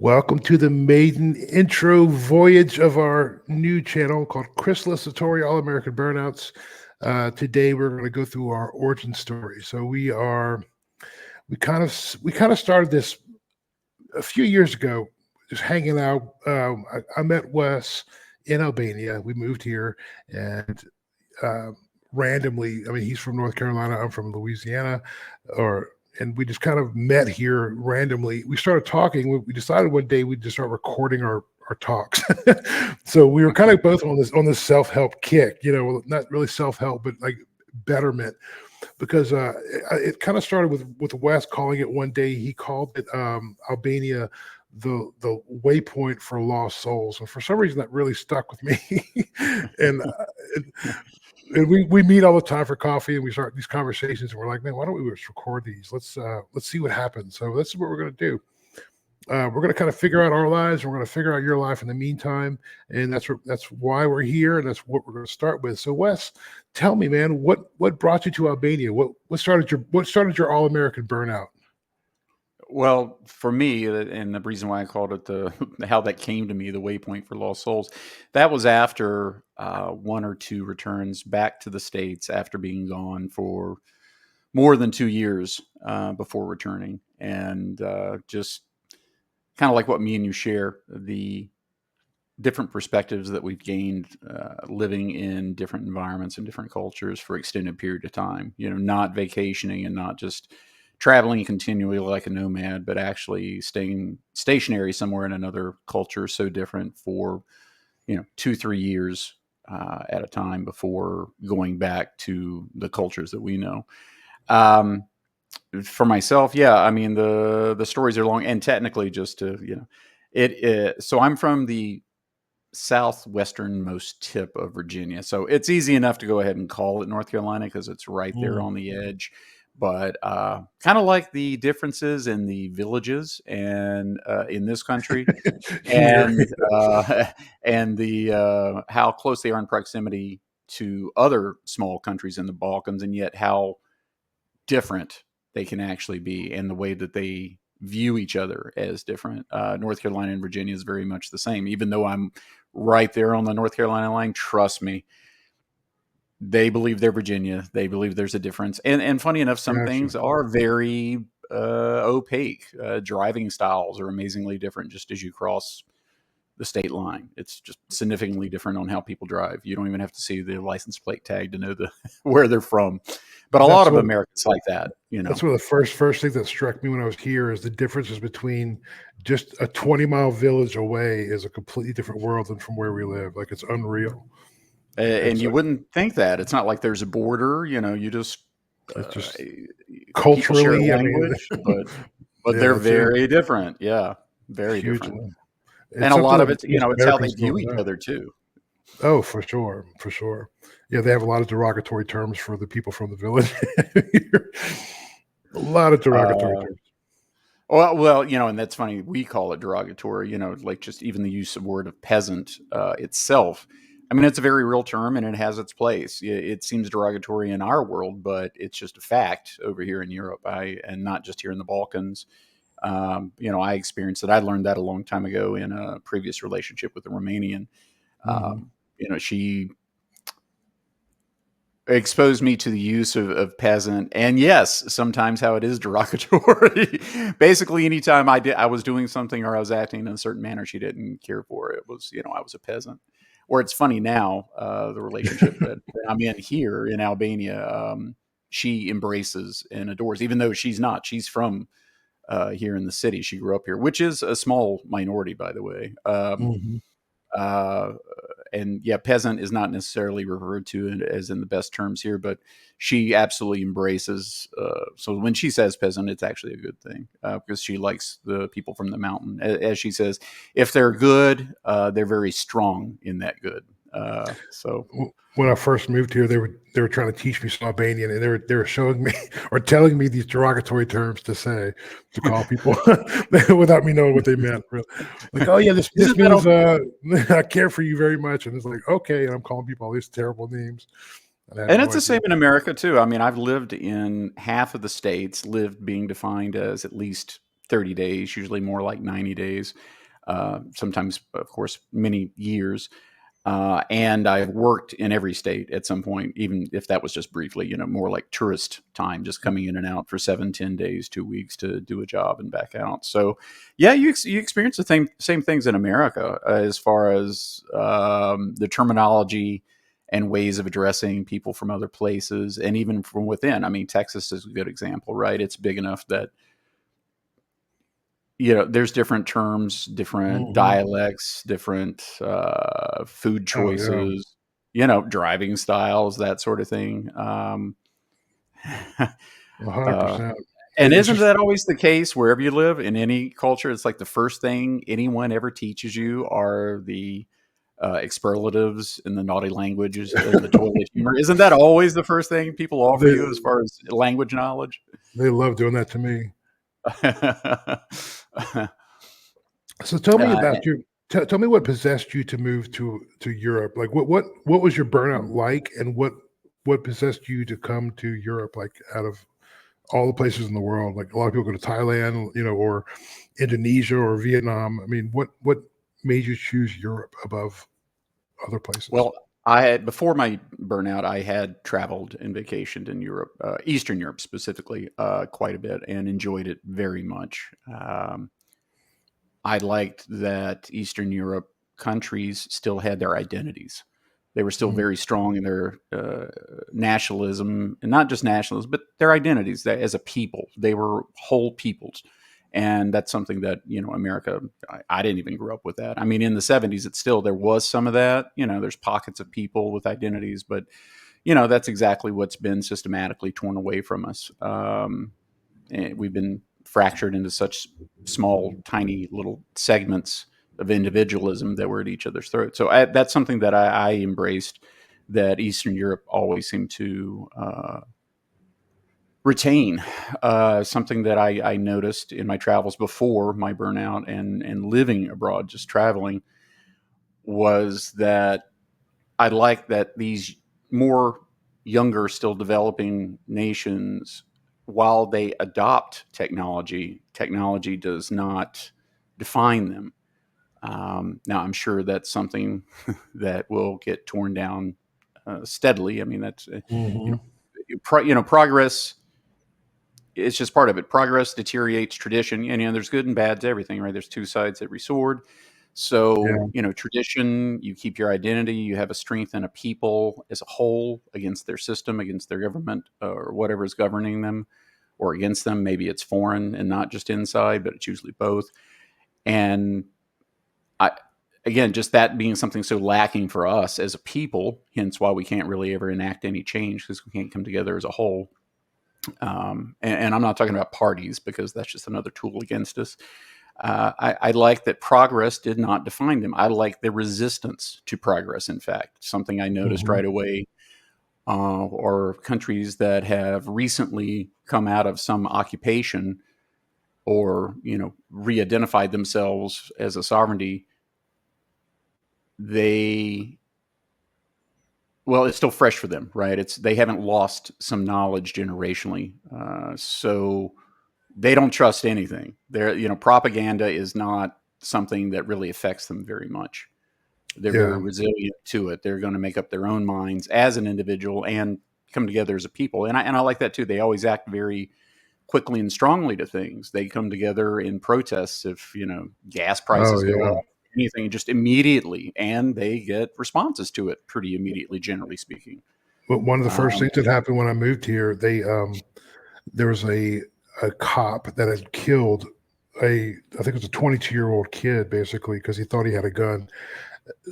Welcome to the maiden intro voyage of our new channel called Chrysalis Satori All American Burnouts. Today we're going to go through our origin story. So we kind of started this a few years ago, just hanging out. I met Wes in Albania. We moved here, and uh, randomly, I mean, he's from North Carolina. I'm from Louisiana, and we just kind of met here randomly. We started talking. We decided one day we'd just start recording our talks. So we were kind of both on this self-help kick, well, not really self-help, but like betterment, because it kind of started with Wes calling it one day. He called it Albania the waypoint for lost souls, and for some reason that really stuck with me. and and we meet all the time for coffee, and we start these conversations, and we're like, man, why don't we just record these? Let's see what happens. So this is what we're going to do. We're going to kind of figure out our lives. We're going to figure out your life in the meantime, and that's why we're here, and that's what we're going to start with. So Wes, tell me, man, what brought you to Albania? What started your All American burnout? Well, for me, and the reason why I called it how that came to me, the waypoint for lost souls, that was after one or two returns back to the States after being gone for more than 2 years before returning. And just kind of like what me and you share, the different perspectives that we've gained living in different environments and different cultures for extended period of time, not vacationing and not just traveling continually like a nomad, but actually staying stationary somewhere in another culture so different for 2-3 years at a time before going back to the cultures that we know. For myself, yeah, I mean the stories are long, and technically, just to so I'm from the southwesternmost tip of Virginia, so it's easy enough to go ahead and call it North Carolina because it's right there on the edge. But kind of like the differences in the villages and in this country, Here. and and the how close they are in proximity to other small countries in the Balkans, and yet how different they can actually be, and the way that they view each other as different. North Carolina and Virginia is very much the same, even though I'm right there on the North Carolina line. Trust me, they believe they're Virginia. They believe there's a difference. And funny enough, some Gotcha. things are very opaque. Driving styles are amazingly different just as you cross the state line. It's just significantly different on how people drive. You don't even have to see the license plate tag to know where they're from. But a lot That's of what Americans like that. that's one of the first things that struck me when I was here is the differences between just a 20-mile village away is a completely different world than from where we live. Like, it's unreal. And It's you like wouldn't think that. It's not like there's a border. You just it's uh, just people share a culturally, I mean, language, but yeah, they're that's it. very different. Yeah, very different. Hugely. And It's a something lot of that it's most it's how they Americans view don't each know. other too. Oh, for sure, for sure. Yeah, they have a lot of derogatory terms for the people from the village. A lot of derogatory Uh, terms. well, and that's funny. We call it derogatory. Like just even the use of word of peasant itself. I mean, it's a very real term, and it has its place. It seems derogatory in our world, but it's just a fact over here in Europe. And not just here in the Balkans. I experienced it. I learned that a long time ago in a previous relationship with a Romanian. Mhm. She exposed me to the use of peasant, and yes, sometimes how it is derogatory. Basically, anytime I was doing something or I was acting in a certain manner she didn't care for, it was I was a peasant. Or it's funny now, the relationship that I'm in here in Albania, she embraces and adores, even though she's from here in the city. She grew up here, which is a small minority, by the way. Mhm. Uh, and yeah, peasant is not necessarily referred to as in the best terms here, but she absolutely embraces. So when she says peasant, it's actually a good thing because she likes the people from the mountain. As she says, if they're good, they're very strong in that good. So When I first moved here, they were trying to teach me some Albanian, and they were showing me or telling me these derogatory terms to call people without me knowing what they meant. Really. Like, oh yeah, this isn't that means I care for you very much, and it's like, okay, and I'm calling people all these terrible names, and I had And no it's the idea. same in America too. I mean, I've lived in half of the states, lived being defined as at least 30 days, usually more like 90 days. sometimes, of course, many years. And I've worked in every state at some point, even if that was just briefly, more like tourist time, just coming in and out for 7, 10 days, 2 weeks to do a job and back out. So, yeah, you experience the same things in America as far as the terminology and ways of addressing people from other places and even from within. I mean, Texas is a good example, right? It's big enough that there's different terms, different Hmm. dialects, different food Oh yeah, choices, driving styles, that sort of thing. hundred uh, percent. and It's isn't just that always the case wherever you live in any culture? It's like the first thing anyone ever teaches you are the expletives and the naughty languages and the toilet humor. Isn't that always the first thing people offer they you as far as language knowledge? they love doing that to me. So tell me uh, about your tell me what possessed you to move to Europe. Like what was your burnout like, and what possessed you to come to Europe? Like out of all the places in the world, like a lot of people go to Thailand, or Indonesia or Vietnam. I mean, what made you choose Europe above other places? Well, I had before my burnout, I had traveled and vacationed in Europe, Eastern Europe specifically, quite a bit, and enjoyed it very much. I liked that Eastern Europe countries still had their identities. They were still Mm, very strong in their nationalism, and not just nationalism, but their identities. That as a people, they were whole peoples, and that's something that America. I didn't even grow up with that. I mean, in the '70s, it's still there was some of that. There's pockets of people with identities, but that's exactly what's been systematically torn away from us. And we've been fractured into such small, tiny little segments of individualism that we're at each other's throats. So that's something that I embraced. That Eastern Europe always seemed to retain. Something that I noticed in my travels before my burnout and living abroad, just traveling, was that I like that these more younger, still developing nations, while they adopt technology, technology does not define them. Now, I'm sure that's something that will get torn down steadily. I mean, that's mhm. progress. It's just part of it. Progress deteriorates tradition, and there's good and bad to everything, right? There's two sides to every sword. So, Yeah. tradition, you keep your identity, you have a strength in a people as a whole against their system, against their government, or whatever is governing them, or against them. Maybe it's foreign and not just inside, but it's usually both. And I, again, just that being something so lacking for us as a people, hence why we can't really ever enact any change because we can't come together as a whole. And I'm not talking about parties because that's just another tool against us. I like that progress did not define them. I like the resistance to progress. In fact, something I noticed Mhm. right away, or countries that have recently come out of some occupation or re-identified themselves as a sovereignty. They Well, it's still fresh for them, right? They haven't lost some knowledge generationally, so they don't trust anything. Propaganda is not something that really affects them very much. They're very Yeah. resilient to it. They're going to make up their own minds as an individual and come together as a people. And I like that too. They always act very quickly and strongly to things. They come together in protests if gas Oh prices go yeah. up, anything, just immediately, and they get responses to it pretty immediately, generally speaking. But one of the first Um, things that happened when I moved here, there was a cop that had killed I think it was a 22-year-old kid basically because he thought he had a gun.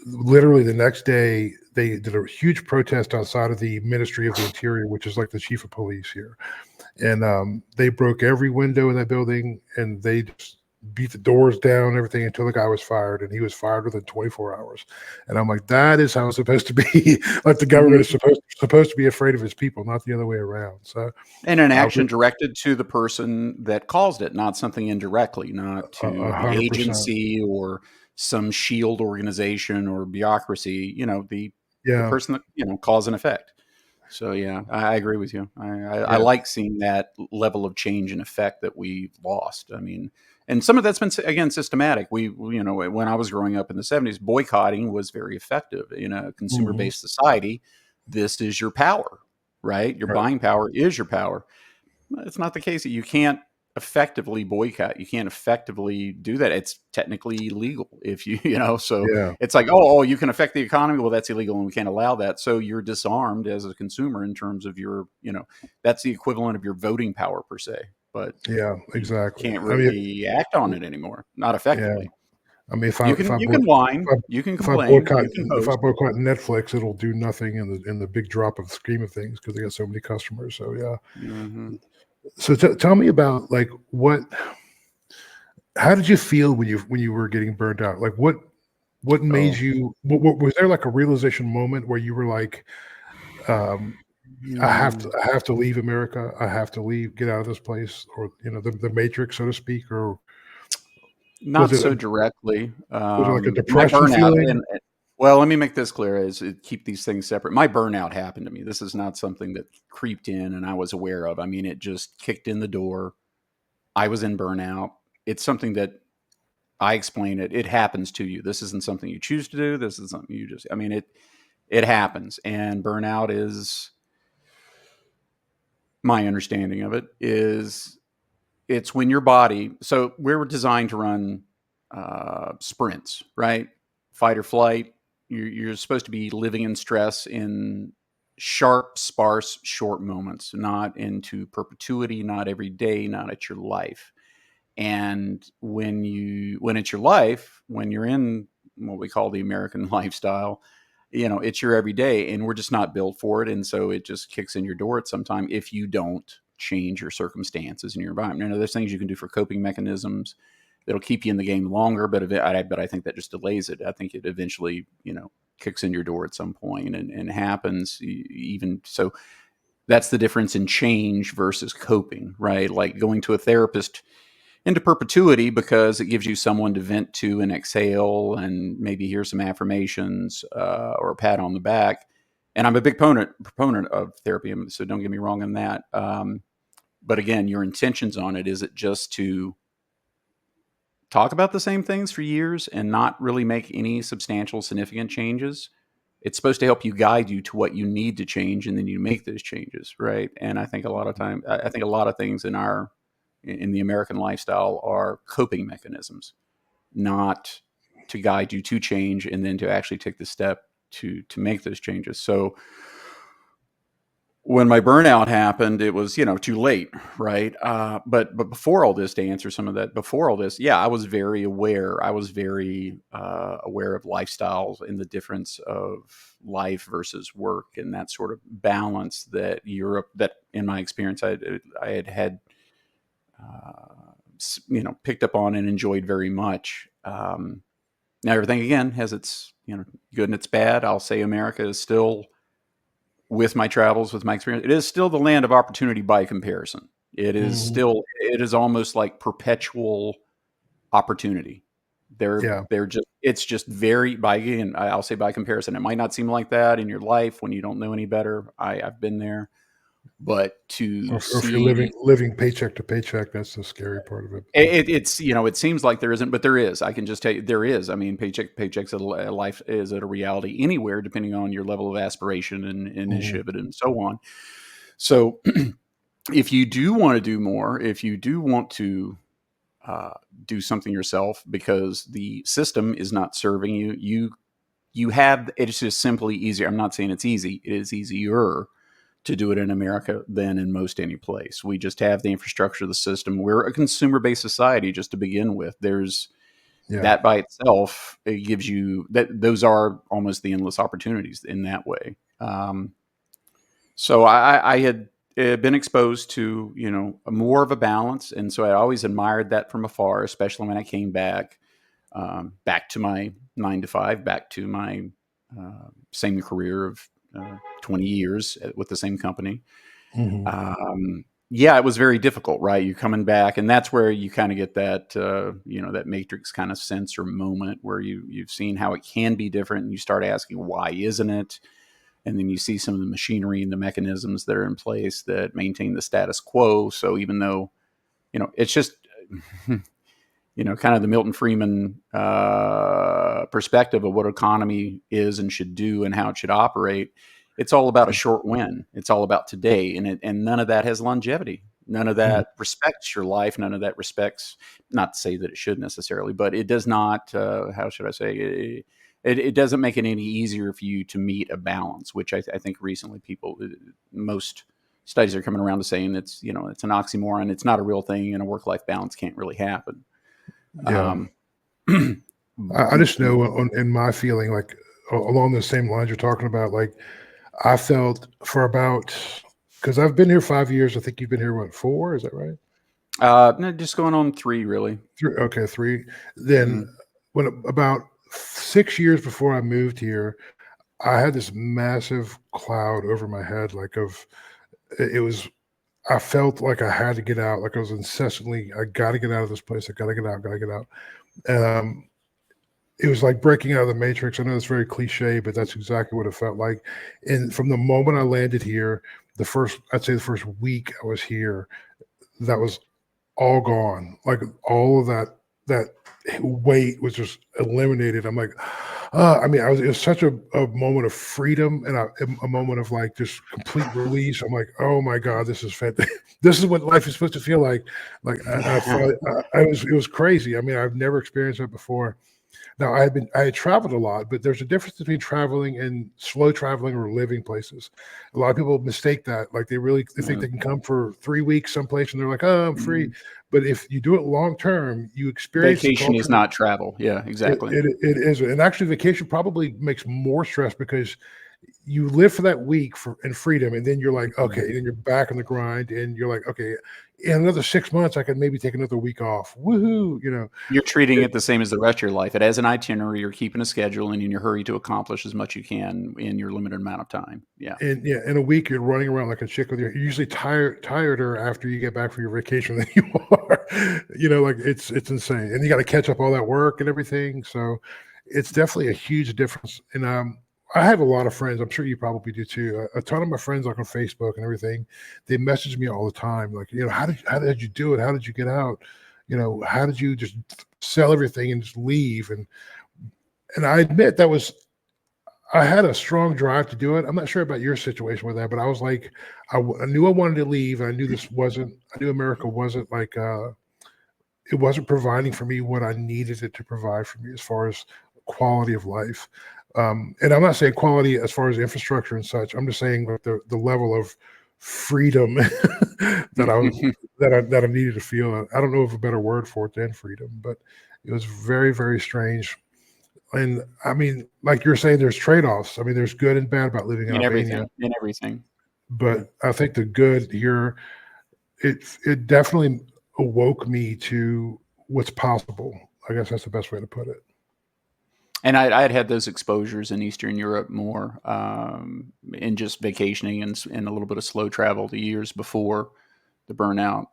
Literally the next day, they did a huge protest outside of the Ministry of the Interior, which is like the chief of police here, and they broke every window in that building, and they just beat the doors down, and everything until the guy was fired, and he was fired within 24 hours. And I'm like, that is how it's supposed to be. Like the government is mhm. supposed to be afraid of his people, not the other way around. So And an I action would directed to the person that caused it, not something indirectly, not to the 100%. agency or some shield organization or bureaucracy. The Yeah, person that cause and effect. So yeah, I agree with you. I yeah, like seeing that level of change and effect that we lost. I mean, And some of that's been, again, systematic. When I was growing up in the 70s, boycotting was very effective in a consumer Hmm. based society. This is your power, right? Your Right. buying power is your power. It's not the case that you can't effectively boycott. You can't effectively do that. It's technically illegal if so Yeah. it's like, oh, you can affect the economy. Well, that's illegal and we can't allow that. So you're disarmed as a consumer in terms of that's the equivalent of your voting power per se, but Yeah. you Exactly. can't I mean, really act on it anymore. Not yeah. effectively. I mean, You can you can whine, you can complain, you can if I post. boycott Netflix, it'll do nothing in the big drop of the scheme of things because they got so many customers. So yeah. Hmm. So tell me about like how did you feel when you were getting burned out? Like what made Oh. you? Was there like a realization moment where you were like, um, Hmm. I have to leave America. I have to leave, get out of this place, or the matrix, so to speak, or was Not it so directly. like a My depression burnout, feeling? well, let me make this clear: is keep these things separate. My burnout happened to me. This is not something that creeped in and I was aware of. I mean, it just kicked in the door. I was in burnout. It's something that I explain it. It happens to you. This isn't something you choose to do. This is something you just. I mean, it happens, and burnout is my understanding of it is it's when your body. So we're designed to run sprints, right? Fight or flight. You're supposed to be living in stress in sharp, sparse, short moments, not into perpetuity, not every day, not at your life. And when it's your life, when you're in what we call the American lifestyle, it's your everyday, and we're just not built for it. And so it just kicks in your door at some time if you don't change your circumstances and your environment. There's things you can do for coping mechanisms that'll keep you in the game longer, but I think that just delays it. I think it eventually, kicks in your door at some point and happens even so. That's the difference in change versus coping, right? Like going to a therapist into perpetuity because it gives you someone to vent to and exhale and maybe hear some affirmations or a pat on the back. And I'm a big proponent of therapy, so don't get me wrong on that. But again, your intentions on it, is it just to talk about the same things for years and not really make any substantial, significant changes? It's supposed to help you, guide you to what you need to change, and then you make those changes, right? And I think I think a lot of things in the American lifestyle are coping mechanisms, not to guide you to change and then to actually take the step to make those changes. So when my burnout happened, it was too late, right? But before all this, to answer some of that, before all this, yeah, I was very aware. I was very aware of lifestyles and the difference of life versus work and that sort of balance that in my experience I had picked up on and enjoyed very much. Now everything again has its good and its bad. I'll say America is still, with my travels, with my experience, it is still the land of opportunity by comparison. Hmm. It is almost like perpetual opportunity. Yeah. It's just very, by again, I'll say by comparison. It might not seem like that in your life when you don't know any better. I've been there, but to Or if you're see living paycheck to paycheck, that's the scary part of it. it's it seems like there isn't, but there is. I can just tell you there is. I mean, paychecks a life is at a reality anywhere, depending on your level of aspiration and Hmm. initiative and so on. So if you do want to do more, if you do want to uh, do something yourself because the system is not serving you, you have, it's just simply easier. I'm not saying it's easy. It is easier to do it in America than in most any place. We just have the infrastructure, the system. We're a consumer-based society just to begin with. There's Yeah. that by itself. It gives you that. Those are almost the endless opportunities in that way. So I had been exposed to more of a balance, and so I always admired that from afar, especially when I came back to my 9 to 5, back to my same career of 20 years with the same company. Hmm. Yeah, it was very difficult, right? You coming back, and that's where you kind of get that, that matrix kind of sense or moment where you've seen how it can be different, and you start asking, why isn't it? And then you see some of the machinery and the mechanisms that are in place that maintain the status quo. So even though, it's just kind of the Milton Friedman perspective of what economy is and should do and how it should operate. It's all about a short win. It's all about today, and none of that has longevity. None of Mm. that respects your life. None of that respects. Not to say that it should necessarily, but it does not. How should I say? It doesn't make it any easier for you to meet a balance, which I think recently most studies are coming around to saying it's an oxymoron. It's not a real thing, and a work-life balance can't really happen. Yeah. Um, I just know in my feeling, like along the same lines you're talking about, like I felt for about, because I've been here 5 years. I think you've been here, what, four? Is that right? no, just going on 3 really. Three. Okay, three. Then Mhm. when about 6 years before I moved here, I had this massive cloud over my head, like it was. I felt like I had to get out. Like I was incessantly, I got to get out of this place. I got to get out. Got to get out. And it was like breaking out of the matrix. I know it's very cliche, but that's exactly what it felt like. And from the moment I landed here, I'd say the first week I was here, that was all gone. Like all of that weight was just eliminated. I'm like, I mean, it was such a moment of freedom and a moment of like just complete release. I'm like, oh my God, this is fantastic. This is what life is supposed to feel like. Like it was crazy. I mean, I've never experienced that before. Now I had traveled a lot, but there's a difference between traveling and slow traveling or living places. A lot of people mistake that. Like they think they can come for 3 weeks someplace and they're like, oh, I'm free. Mhm. But if you do it long term, you experience the Vacation is culture. not travel. Yeah, exactly. It is, and actually, vacation probably makes more stress because you live for that week in freedom, and then you're like, okay, Mhm. and then you're back on the grind, and you're like, okay, in another 6 months, I could maybe take another week off. Woohoo! You're treating it the same as the rest of your life. It has an itinerary. You're keeping a schedule, and in your hurry to accomplish as much you can in your limited amount of time. Yeah. And yeah, in a week you're running around like a chick with you're usually tireder after you get back from your vacation than you are. Like it's insane. And you got to catch up all that work and everything. So it's definitely a huge difference. And I have a lot of friends. I'm sure you probably do too. A ton of my friends, like on Facebook and everything, they message me all the time. Like, how did you do it? How did you get out? How did you just sell everything and just leave? And I admit I had a strong drive to do it. I'm not sure about your situation with that, but I was like, I knew I wanted to leave. And I knew America wasn't like, it wasn't providing for me what I needed it to provide for me as far as quality of life. And I'm not saying quality as far as infrastructure and such. I'm just saying like the level of freedom that I was, that I needed to feel. I don't know of a better word for it than freedom, but it was very, very strange. And I mean, like you're saying, there's trade-offs. I mean, there's good and bad about living in In Albania, everything. In everything. but I think the good here, it definitely awoke me to what's possible. I guess that's the best way to put it. And I had those exposures in Eastern Europe more, in just vacationing and a little bit of slow travel the years before the burnout.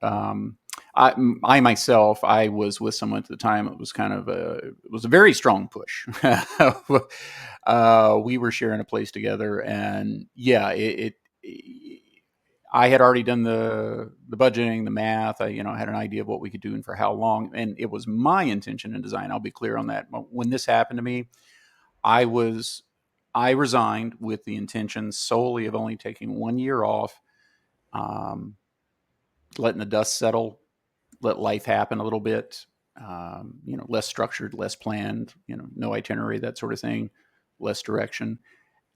I myself, I was with someone at the time. It was a very strong push. We were sharing a place together, and yeah, I had already done the budgeting, the math. I had an idea of what we could do and for how long, and it was my intention in design. I'll be clear on that. When this happened to me, I was I resigned with the intention solely of only taking 1 year off, um, letting the dust settle, let life happen a little bit. Less structured, less planned. No itinerary, that sort of thing, less direction,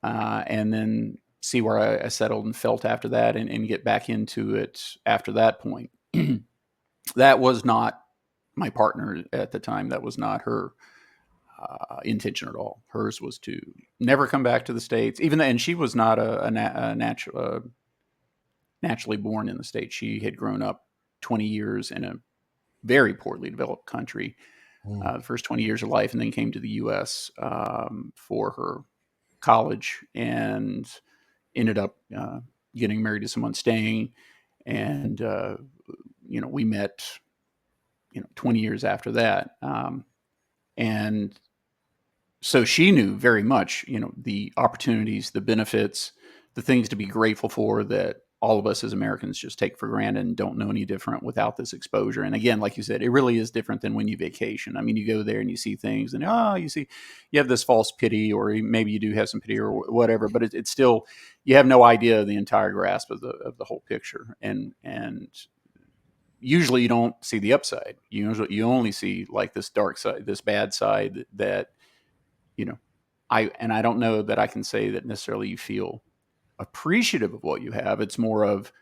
and then see where I settled and felt after that, and get back into it after that point. That was not my partner at the time. That was not her intention at all. Hers was to never come back to the States, and she was not naturally born in the States. She had grown up 20 years in a very poorly developed country, Mm. the first 20 years of life, and then came to the U.S. For her college and ended up getting married to someone, staying, and we met 20 years after that, and so she knew very much, the opportunities, the benefits, the things to be grateful for that all of us as Americans just take for granted and don't know any different without this exposure. And again, like you said, it really is different than when you vacation. I mean, you go there and you see things and, you have this false pity, or maybe you do have some pity or whatever, but it's still, you have no idea of the entire grasp of the whole picture. And usually you don't see the upside. You only see like this dark side, this bad side that, I don't know that I can say that necessarily you feel appreciative of what you have. It's more of,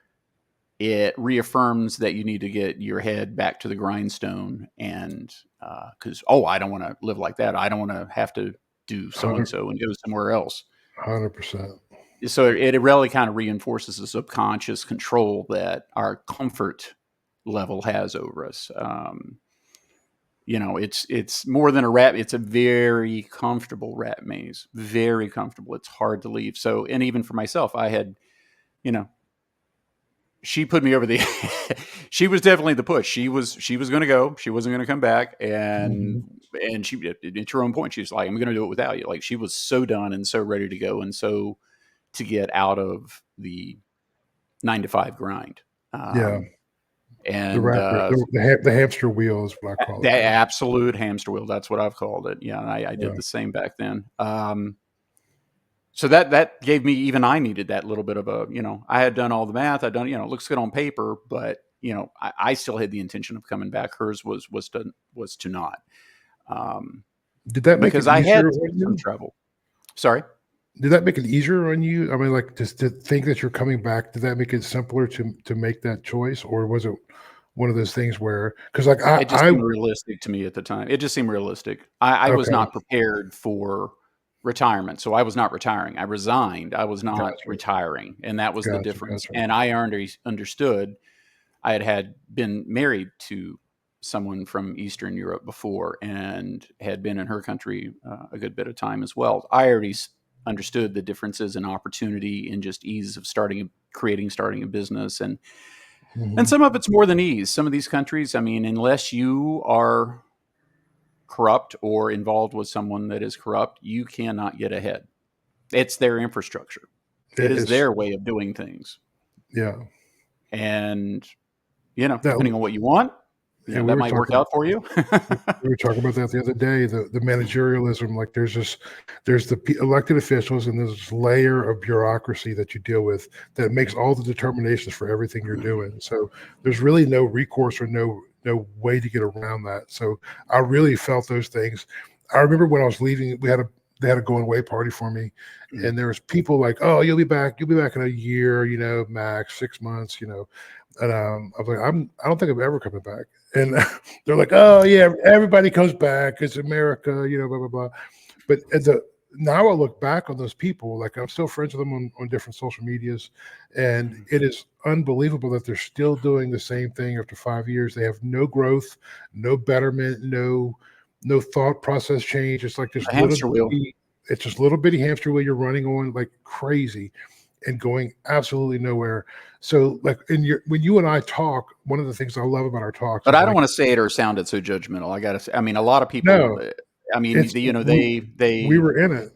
it reaffirms that you need to get your head back to the grindstone, and because I don't want to live like that. I don't want to have to do so and so and go somewhere else. 100%. So it really kind of reinforces the subconscious control that our comfort level has over us. It's more than a rat. It's a very comfortable rat maze, very comfortable. It's hard to leave. So, and even for myself, I had, she put me over the, she was definitely the push. She was going to go, she wasn't going to come back. And she, at your own point, she was like, I'm going to do it without you. Like, she was so done and so ready to go. And so to get out of the 9 to 5 grind. Yeah. And the hamster wheel is what I call it. The absolute hamster wheel. That's what I've called it. Yeah. And I did the same back then. So that gave me, even I needed that little bit of a, I had done all the math. I'd done, it looks good on paper, but I still had the intention of coming back. Hers was to not. Did that make because it I had easier some trouble. Sorry. Did that make it easier on you? I mean, like, just to think that you're coming back, did that make it simpler to make that choice, or was it one of those things where, because like It just seemed realistic to me at the time. It just seemed realistic. I was not prepared for retirement, so I was not retiring. I resigned. I was not retiring, and that was the difference. And I understood. I had been married to someone from Eastern Europe before, and had been in her country a good bit of time as well. I already understood the differences in opportunity and just ease of starting a business, and some of it's more than ease. Some of these countries, I mean, unless you are corrupt or involved with someone that is corrupt, you cannot get ahead. It's their infrastructure. It is their way of doing things. Yeah. And, depending on what you want, that might work out for you. We were talking about that the other day, the managerialism, like there's the elected officials and there's this layer of bureaucracy that you deal with that makes all the determinations for everything you're doing. So there's really no recourse or no way to get around that. So I really felt those things. I remember when I was leaving, they had a going away party for me, and there was people like, "Oh, you'll be back in a year, max 6 months, And I was like, I don't think I'm ever coming back. And they're like, "Oh yeah, everybody comes back. It's America, blah blah blah." But now I look back on those people, like I'm still friends with them on different social medias, and it is unbelievable that they're still doing the same thing after 5 years. They have no growth, no betterment, no thought process change. It's like this hamster wheel. It's just little bitty hamster wheel you're running on like crazy and going absolutely nowhere. So like when you and I talk, one of the things I love about our talks, but I don't want to say it or sound it so judgmental. I gotta say, I mean, a lot of people, I mean, we were in it.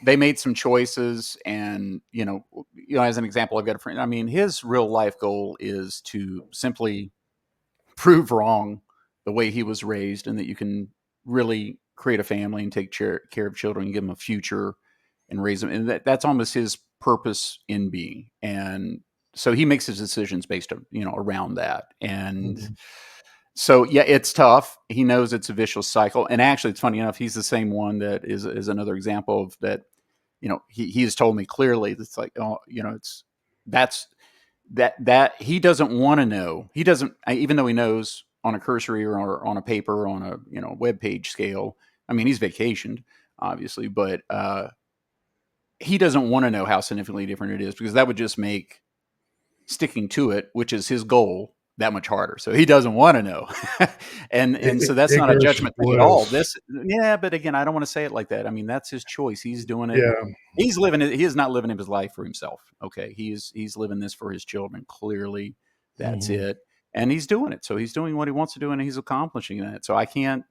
They made some choices, and as an example, I've got a friend. I mean, his real life goal is to simply prove wrong the way he was raised, and that you can really create a family and take care of children and give them a future and raise them. And that's almost his purpose in being. And so he makes his decisions based on, around that. And so, yeah, it's tough. He knows it's a vicious cycle. And actually, it's funny enough, he's the same one that is another example of that. He has told me clearly, it's like, that he doesn't want to know. He doesn't, even though he knows on a cursory or on a paper, on a, web page scale. I mean, he's vacationed, obviously, but he doesn't want to know how significantly different it is, because that would just make sticking to it, which is his goal, that much harder. So he doesn't want to know. and so that's not a judgment thing at all. But again, I don't want to say it like that. I mean, that's his choice. He's doing it. Yeah. He's living it. He is not living his life for himself. Okay. He's living this for his children. Clearly that's it. And he's doing it. So he's doing what he wants to do, and he's accomplishing that. So I can't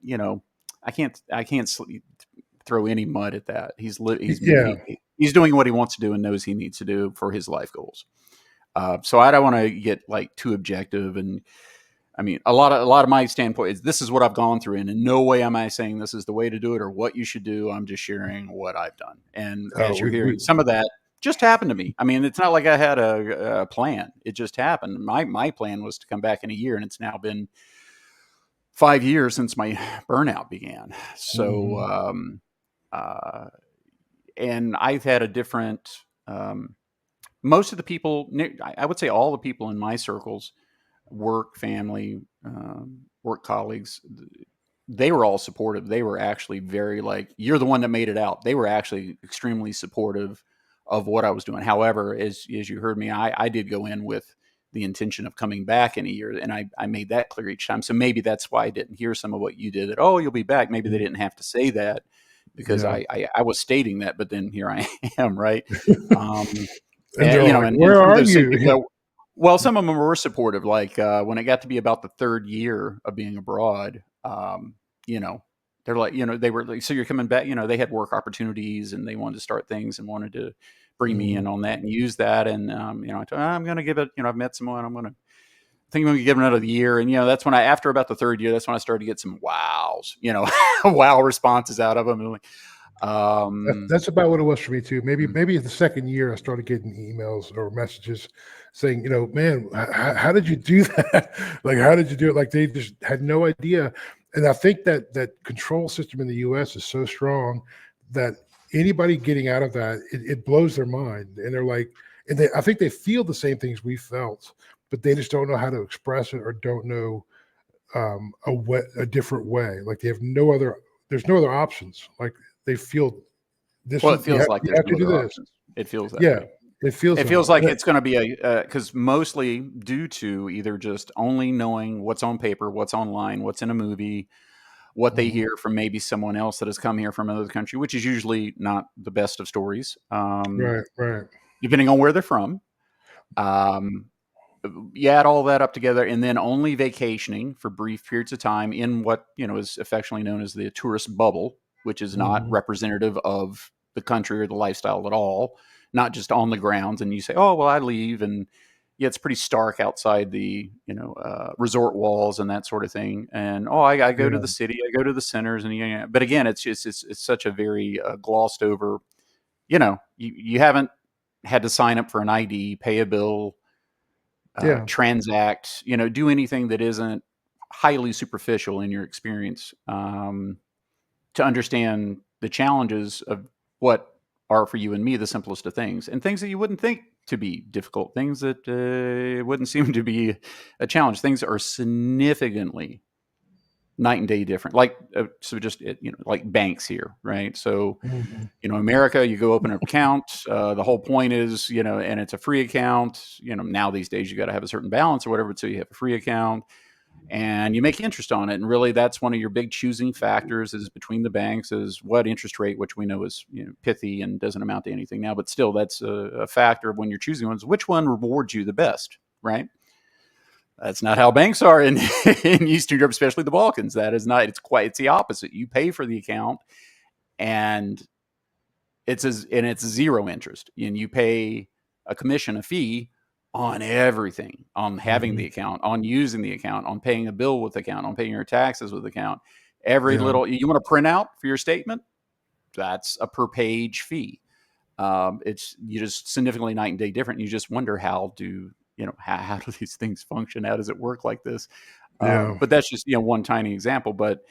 throw any mud at that. He's doing what he wants to do and knows he needs to do for his life goals. So I don't want to get like too objective. And I mean, a lot of my standpoint is this is what I've gone through, and in no way am I saying this is the way to do it or what you should do. I'm just sharing what I've done. And as you're We hearing, some of that just happened to me. I mean, it's not like I had a plan. It just happened. My plan was to come back in a year, and it's now been 5 years since my burnout began. So, mhm. uh, and I've had a different. Most of the people, I would say, all the people in my circles, work, family, work colleagues, they were all supportive. They were actually very like, you're the one that made it out. They were actually extremely supportive of what I was doing. However, as you heard me, I did go in with the intention of coming back in a year, and I made that clear each time. So maybe that's why I didn't hear some of what you did. That, oh, you'll be back. Maybe they didn't have to say that because Yeah. I was stating that, but then here I am, right? Um, And they're like, and where some of are those same you? people that, well, some of them were supportive. Like when it got to be about the third year of being abroad, you know, they're like, they were like, so you're coming back. They had work opportunities and they wanted to start things and wanted to bring me in Mhm. on that and use that. And I told, I'm going to give it. I've met someone. I think I'm going to give it another year. And that's when after about the third year, that's when I started to get some wows, wow responses out of them. And like, That's about what it was for me too. Maybe mm, maybe the second year I started getting emails or messages saying, man, how did you do that? Like, how did you do it? Like they just had no idea. And I think that control system in the U.S. is so strong that anybody getting out of that, it blows their mind. And they're like, I think they feel the same things we felt, but they just don't know how to express it or don't know a different way. Like they have no other. There's no other options. Like they feel this well, is it feels like you there's have no to do other this. options. It feels that Yeah, way. it feels It that way. feels like it's going to be because mostly due to either just only knowing what's on paper, what's online, what's in a movie, what they Mhm. hear from maybe someone else that has come here from another country, which is usually not the best of stories, Right, right. depending on where they're from. Um, you add all that up together, and then only vacationing for brief periods of time in what is affectionately known as the tourist bubble, which is not Mhm. representative of the country or the lifestyle at all, not just on the grounds. And you say, "Oh, well, I leave," and yeah, it's pretty stark outside the resort walls and that sort of thing. And I go to Yeah, the city, I go to the centers, and but again, it's just it's such a very glossed over. You haven't had to sign up for an ID, pay a bill, yeah, transact, do anything that isn't highly superficial in your experience, to understand the challenges of what are for you and me the simplest of things, and things that you wouldn't think to be difficult, things that wouldn't seem to be a challenge. Things are significantly night and day different. Like so, just like banks here, right? So mhm, America, you go open an account. The whole point is, and it's a free account. Now these days you got to have a certain balance or whatever, so you have a free account and you make interest on it. And really, that's one of your big choosing factors is between the banks is what interest rate, which we know is pithy and doesn't amount to anything now, but still that's a factor when you're choosing ones. Which one rewards you the best, right? That's not how banks are in, in Eastern Europe, especially the Balkans. That is not. It's the opposite. You pay for the account, and it's zero interest, and you pay a commission, a fee on everything, on having the mhm. account, on using the account, on paying a bill with the account, on paying your taxes with the account. Every Yeah, little you want to print out for your statement, that's a per page fee. It's you just significantly night and day different. You just wonder how do these things function? How does it work like this? yeah, But that's just one tiny example. But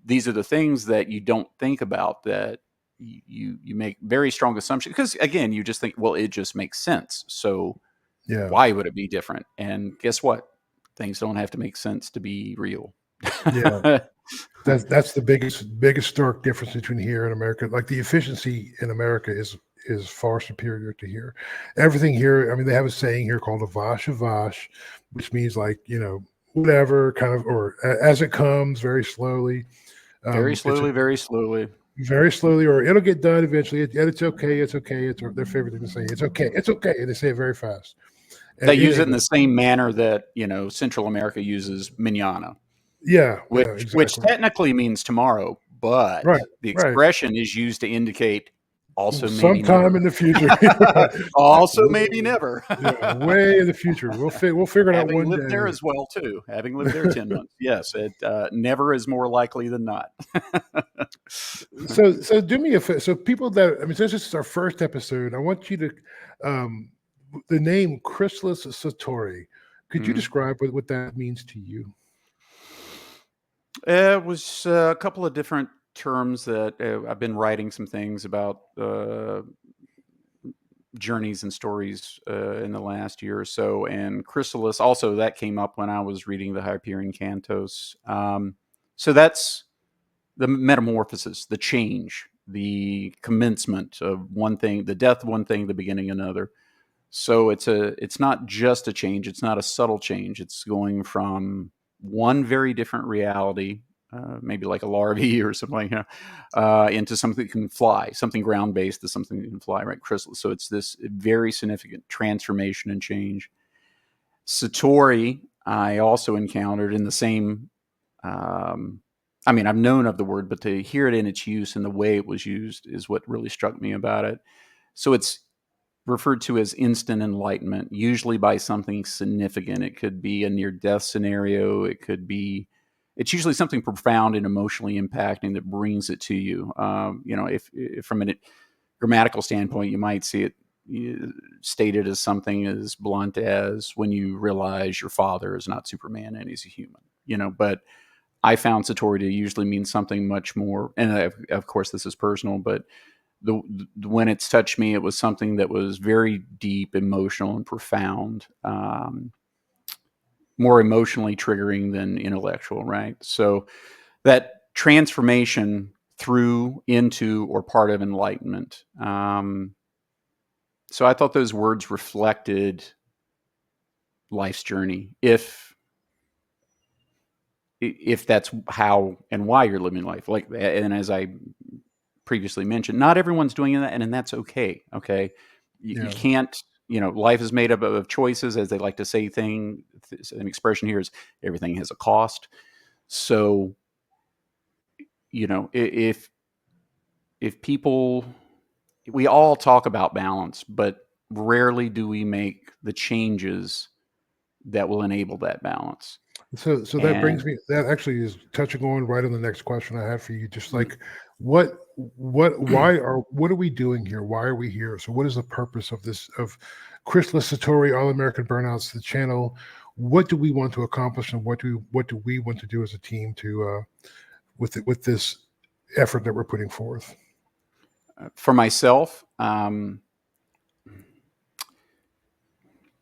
these are the things that you don't think about that you make very strong assumptions because again you just think, well, it just makes sense. So yeah, why would it be different? And guess what? Things don't have to make sense to be real. yeah. That's the biggest stark difference between here and America. Like the efficiency in America is far superior to here. Everything here, I mean, they have a saying here called a vash, which means like, whatever kind of, or as it comes very slowly. Very It's a slowly, very slowly. very slowly, or it'll get done eventually. And it's okay. It's okay. It's their favorite thing to say. It's okay. It's okay. And they say it very fast. And They use it in it the same manner that Central America uses manana, yeah, yeah, which exactly. technically means tomorrow, but Right, the right. expression is used to indicate Also, maybe Sometime never. in the future. Also, maybe never. Yeah, way in the future. We'll figure it out Having one lived there day. as well too. Having lived there 10 months. Yes, it never is more likely than not. So do me a favor. So people that, I mean, since this is our first episode, I want you to, um, the name Chrysalis Satori. Could you Mhm. describe what that means to you? It was a couple of different terms that I've been writing some things about journeys and stories in the last year or so. And Chrysalis, also, that came up when I was reading the Hyperion Cantos. So that's the metamorphosis, the change, the commencement of one thing, the death of one thing, the beginning of another. So it's not just a change. It's not a subtle change. It's going from one very different reality, maybe like a larvae or something like that, into something that can fly, something ground based to something that can fly, right? Chrysalis. So it's this very significant transformation and change. Satori, I also encountered in the same. Um, I mean, I've known of the word, but to hear it in its use and the way it was used is what really struck me about it. So it's referred to as instant enlightenment, usually by something significant. It could be a near death scenario. It's usually something profound and emotionally impacting that brings it to you. If from a grammatical standpoint, you might see it stated as something as blunt as when you realize your father is not Superman and he's a human, but I found Satori to usually mean something much more, and of course this is personal, but when it's touched me, it was something that was very deep, emotional, and profound, more emotionally triggering than intellectual, right? So that transformation through, into, or part of enlightenment. So I thought those words reflected life's journey, if that's how and why you're living life. And as I previously mentioned, not everyone's doing that, and that's okay. Okay, you Yeah. can't. Life is made up of choices, as they like to say. An expression here is everything has a cost. So, if people, we all talk about balance, but rarely do we make the changes that will enable that balance. So that brings And me, that actually is touching on right on the next question I have for you. Just Mhm. like what are we doing here? Why are we here? So what is the purpose of this, of Chrysalis Satori, All American Burnouts, the channel? What do we want to accomplish, and what do we want to do as a team to with this effort that we're putting forth? For myself,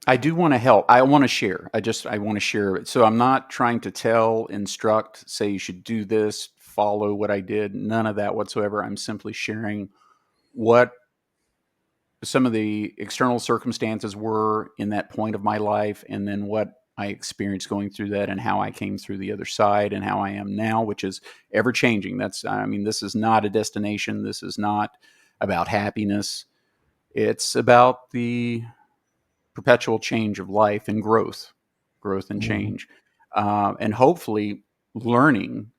I do want to help. I want to share. I want to share it. So I'm not trying to tell, instruct, say you should do this, follow what I did. None of that whatsoever. I'm simply sharing what some of the external circumstances were in that point of my life, and then what I experienced going through that, and how I came through the other side, and how I am now, which is ever changing. This is not a destination. This is not about happiness. It's about the perpetual change of life and growth and Mhm. change, and hopefully learning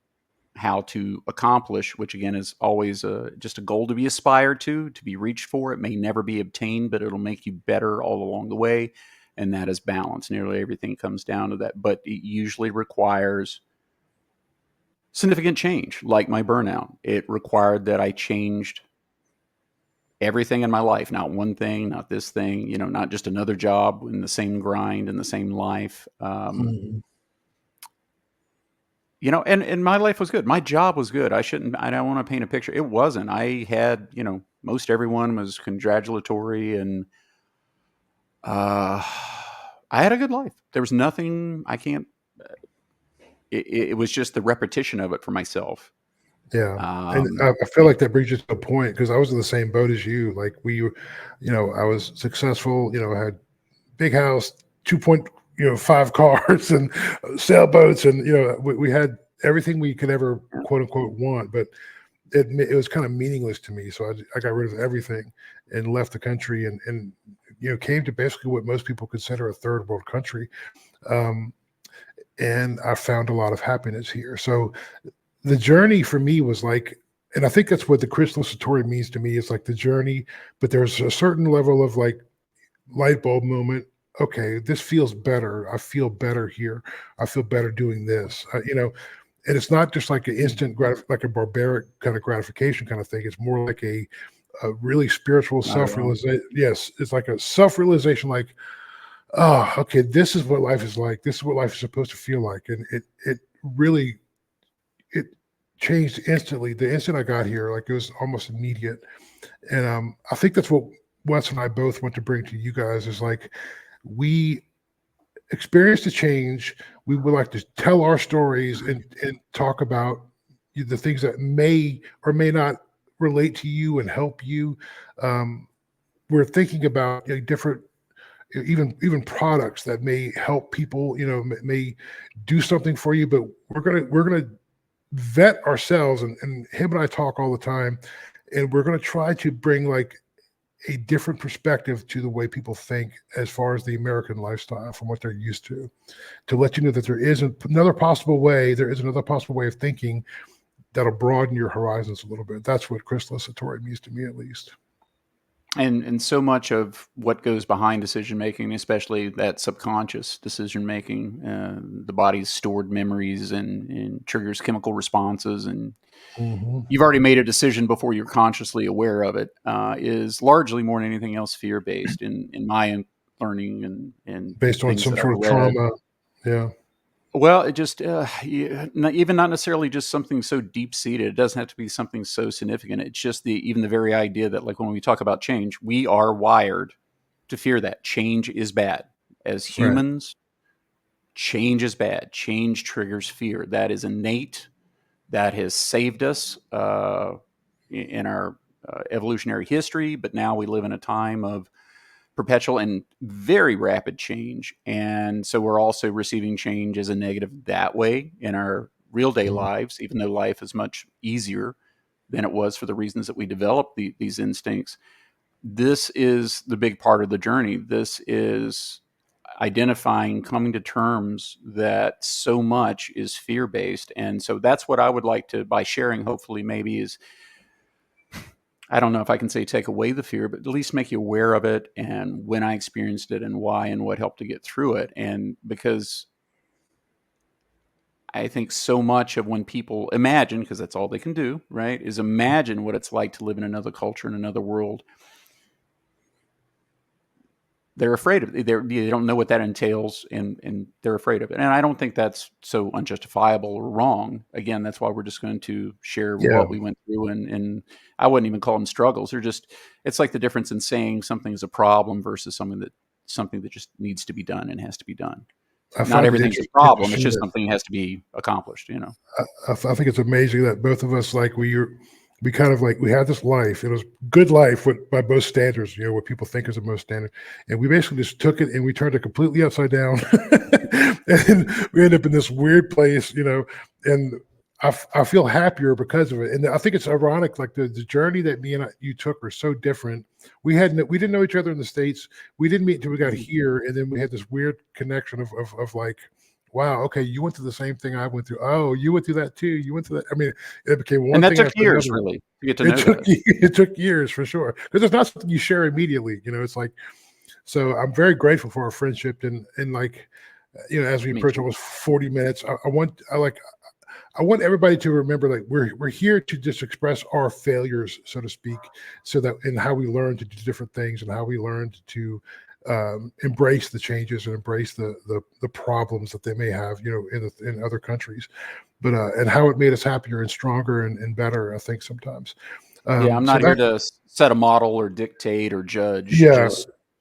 how to accomplish, which again is always just a goal to be aspired to be reached for. It may never be obtained, but it'll make you better all along the way. And that is balance. Nearly everything comes down to that, but it usually requires significant change. Like my burnout, it required that I changed everything in my life, not one thing, not this thing, not just another job in the same grind in the same life. Mhm. And my life was good. My job was good. I don't want to paint a picture. It wasn't. I had, most everyone was congratulatory, and uh, I had a good life. There was nothing I can't, it was just the repetition of it for myself. Yeah. And Um, I feel like that brings you to a point, because I was in the same boat as you. Like I was successful, I had big house, 2.5 cars and sailboats. And, we had everything we could ever quote unquote want, but it was kind of meaningless to me. So I got rid of everything and left the country, and came to basically what most people consider a third world country. Um, and I found a lot of happiness here. So the journey for me was like and I think that's what the Chrysalis Satori means to me. It's like the journey, but there's a certain level of like light bulb moment. Okay, this feels better. I feel better here. I feel better doing this. And it's not just like an instant like a barbaric kind of gratification kind of thing. It's more like a really spiritual Not at all. self-realization. Yes, it's like a self-realization, like, oh, okay, this is what life is like. This is what life is supposed to feel like. And it really it changed instantly. The instant I got here, like it was almost immediate. And I think that's what Wes and I both want to bring to you guys is like we experienced a change. We would like to tell our stories and talk about the things that may or may not relate to you and help you. We're thinking about different even products that may help people, may do something for you, but we're gonna vet ourselves, and him and I talk all the time, and we're gonna try to bring like a different perspective to the way people think as far as the American lifestyle from what they're used to let you know that there is another possible way. There is another possible way of thinking that'll broaden your horizons a little bit. That's what Chrysalis Satori means to me, at least. And so much of what goes behind decision making, especially that subconscious decision making, the body's stored memories and triggers chemical responses, and Mm-hmm. you've already made a decision before you're consciously aware of it, is largely more than anything else fear based in my learning and Based on things some that I've sort of read. trauma. Yeah. Well, it just not necessarily just something so deep seated. It doesn't have to be something so significant. It's just even the very idea that, like, when we talk about change, we are wired to fear that change is bad. As Right. humans, change is bad. Change triggers fear. That is innate. That has saved us in our evolutionary history. But now we live in a time of perpetual and very rapid change. And so we're also receiving change as a negative that way in our real day Mhm. lives, even though life is much easier than it was for the reasons that we developed these instincts. This is the big part of the journey. This is identifying, coming to terms that so much is fear based. And so that's what I would like to, by sharing, hopefully, maybe is, I don't know if I can say take away the fear, but at least make you aware of it and when I experienced it and why and what helped to get through it. And because I think so much of when people imagine, because that's all they can do, right, is imagine what it's like to live in another culture, in another world. They're afraid of it. They don't know what that entails, and they're afraid of it. And I don't think that's so unjustifiable or wrong. Again, that's why we're just going to share Yeah. what we went through, and I wouldn't even call them struggles. They're just, it's like the difference in saying something is a problem versus something that just needs to be done and has to be done. I Not find it everything's a problem. It's interesting just that something that has to be accomplished. I think it's amazing that both of us, like we kind of like we had this life. It was good life by most standards, what people think is the most standard. And we basically just took it and we turned it completely upside down. And we end up in this weird place, and I feel happier because of it. And I think it's ironic, like the journey that you took are so different. We didn't know each other in the States. We didn't meet until we got here. And then we had this weird connection of like, wow, okay, you went through the same thing I went through. Oh, you went through that too. You went through that. I mean, it became And one that thing took after years, another. really, to get to It know took that. it took years for sure, because it's not something you share immediately. It's like, so I'm very grateful for our friendship, and like, as we Me approach too. almost 40 minutes, I want everybody to remember, like, we're here to just express our failures, so to speak, so that and how we learn to do different things and how we learned to embrace the changes and embrace the problems that they may have, in other countries, but and how it made us happier and stronger and better, I think sometimes. Yeah, I'm So not here that, to set a model or dictate or judge. yeah,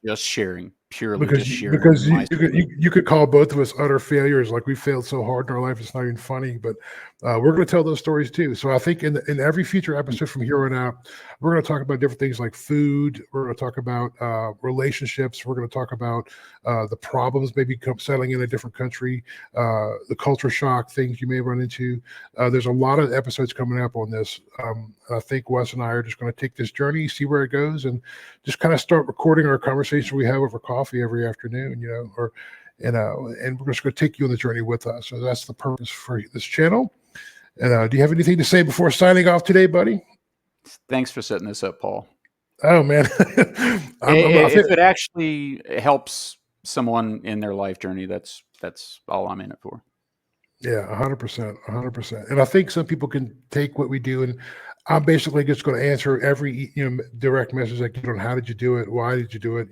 Just sharing, purely because just sharing because my story. you could call both of us utter failures, like we failed so hard in our life it's not even funny, but we're going to tell those stories too. So I think in every future episode from here on out, we're going to talk about different things like food. We're going to talk about relationships. We're going to talk about the problems maybe settling in a different country, the culture shock things you may run into. There's a lot of episodes coming up on this. I think Wes and I are just going to take this journey, see where it goes, and just kind of start recording our conversation we have over coffee every afternoon, and we're just going to take you on the journey with us. So that's the purpose for this channel. And do you have anything to say before signing off today, buddy? Thanks for setting this up, Paul. Oh man, If it actually helps someone in their life journey, that's all I'm in it for. Yeah, 100%, 100%. And I think some people can take what we do, and I'm basically just going to answer every direct message I get on how did you do it, why did you do it.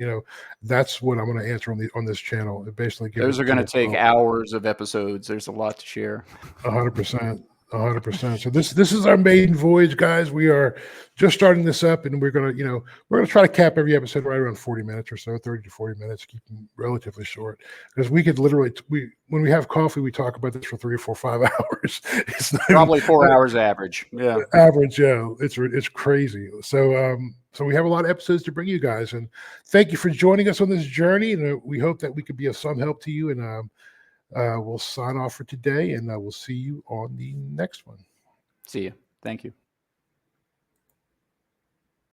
That's what I'm going to answer on this channel. It basically Those are going to take hours of episodes. There's a lot to share. 100%. 100%. So this is our maiden voyage, guys. We are just starting this up, and we're gonna try to cap every episode right around 40 minutes or so, 30 to 40 minutes, keep them relatively short, because we could literally when we have coffee, we talk about this for 3 or 4, 5 hours. It's not probably 4 hours average. Yeah, average. Yeah, it's crazy. So we have a lot of episodes to bring you guys, and thank you for joining us on this journey. And we hope that we could be of some help to you. And we'll sign off for today, and we'll see you on the next one. See you. Thank you.